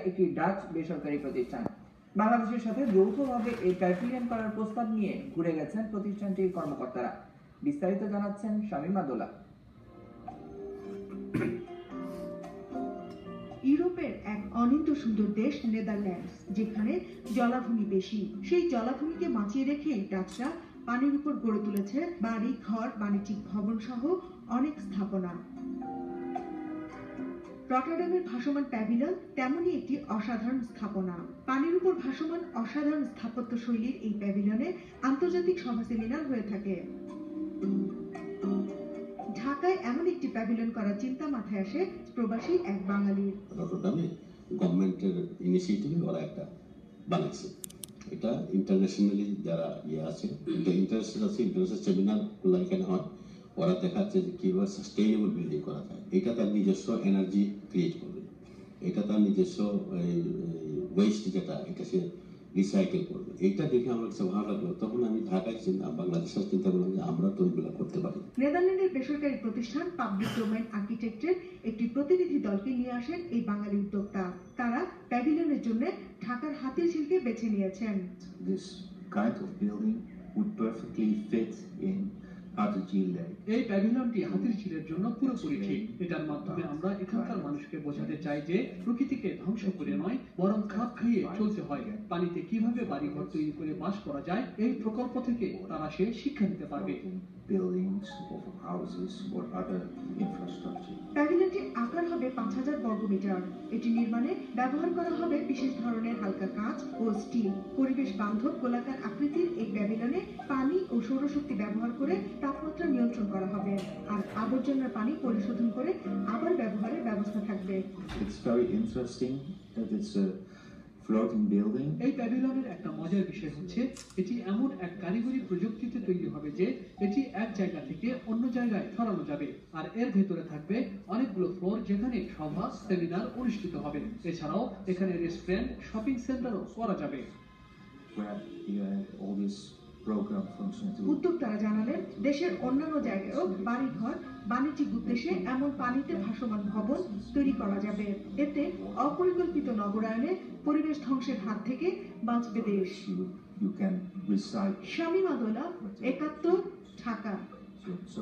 একটি ডাচ বেসরকারি প্রতিষ্ঠান। বাংলাদেশের সাথে যৌথভাবে এই প্যাভিলিয়ন করার প্রস্তাব নিয়ে ঘুরে গেছেন প্রতিষ্ঠানটির কর্মকর্তারা। বিস্তারিত জানাচ্ছেন শামীমা দোলা। ইউরোপের এক অনিন্দ সুন্দর দেশ নেদারল্যান্ডস, যেখানে জলাভূমি বেশি। সেই জলাভূমিকে বাঁচিয়ে রেখে ডাচরা পানির উপর গড়ে তুলেছে বাড়ি, ঘর, বাণিজ্যিক ভবন সহ অনেক স্থাপনা। রটারডামের ভাসমান প্যাভিলিয়ন তেমনই একটি অসাধারণ স্থাপনা। পানির উপর ভাসমান অসাধারণ স্থাপত্য শৈলীর এই প্যাভিলিয়নে আন্তর্জাতিক সভা সেমিনার হয়ে থাকে। ঢাকায় এমন একটি প্যাভিলিয়ন করার চিন্তা মাথায় আসে প্রবাসী এক বাঙালির। রটারডামে গভর্নমেন্টের ইনিশিয়েটিভে ওরা একটা বানাইছে। এটা ইন্টারন্যাশনালি যারা আছে, ইন্টারন্যাশনাল সেমিনার গুলো এখানে হয়। ওরা দেখাচ্ছে যে কিভাবে সাস্টেইনেবল বিল্ডিং করা যায়। এটা তার নিজস্ব এনার্জি ক্রিয়েট করবে, এটা তার নিজস্ব ওয়েস্ট যেটা এটা সে রিসাইকেল করবে। এটা দেখে আমার কাছে ভালো লাগলো। তখন আমি ঢাকায় বাংলাদেশের চিন্তা করলাম যে আমরা তো ওইগুলো করতে পারি। নেদারল্যান্ডের বেসরকারি প্রতিষ্ঠান পাবলিক ডোমেইন আর্কিটেক্টের একটি প্রতিনিধি দলকে নিয়ে আসেন এই বাঙালি উদ্যোক্তা। তারা প্যাভিলিয়নের জন্য ঢাকার হাতিরঝিলকে বেছে নিয়েছেন। This kind of building would perfectly fit in Hatirjil Lake. এই প্যাভিলিয়নটি হাতিরঝিলের জন্য পুরোপুরি ঠিক। এটার মাধ্যমে আমরা এখানকার মানুষকে বোঝাতে চাই যে প্রকৃতিকে ধ্বংস করে নয়, বরং খাপ খাইয়ে চলতে হয়। পানিতে কিভাবে বাড়িঘর তৈরি করে বাস করা যায়, এই প্রকল্প থেকে তারা সে শিক্ষা নিতে পারবে। Buildings of houses or other infrastructure. প্যাভিলিয়নটির আকার হবে 5000 বর্গমিটার। এটি নির্মাণে ব্যবহার করা হবে বিশেষ ধরনের হালকা কাঁচ ও স্টিল। পরিবেশ বান্ধব গোলাকার আকৃতির এই প্যাভিলিয়নে পানি ও সৌরশক্তি ব্যবহার করে তাপমাত্রা নিয়ন্ত্রণ করা হবে, আর আবর্জনার পানি পরিশোধন করে আবার ব্যবহারের ব্যবস্থা থাকবে। It's very interesting that it's a floating building. এই প্যাভিলিয়নের একটা মজার বিষয় হচ্ছে এটি এমন এক কারিগরি প্রযুক্তিতে তৈরি হবে যে এটি এক জায়গা থেকে অন্য জায়গায় সরানো যাবে, আর এর ভেতরে থাকবে অনেকগুলো ফ্লোর যেখানে সভা সেমিনার অনুষ্ঠিত হবে। এছাড়াও এখানে রেস্টুরেন্ট, শপিং সেন্টারও করা যাবে। Where you have all this program functionality. উদ্যোক্তারা জানালেন, দেশের অন্যান্য জায়গায়ও বাড়িঘর, বাণিজ্যিক উদ্দেশ্যে এমন পানিতে ভাসমান ভবন তৈরি করা যাবে। এতে অপরিকল্পিত নগরায়নে পরিবেশ ধ্বংসের হাত থেকে বাঁচবে দেশ। You can recycle. Shamima Dola, 71, Dhaka. So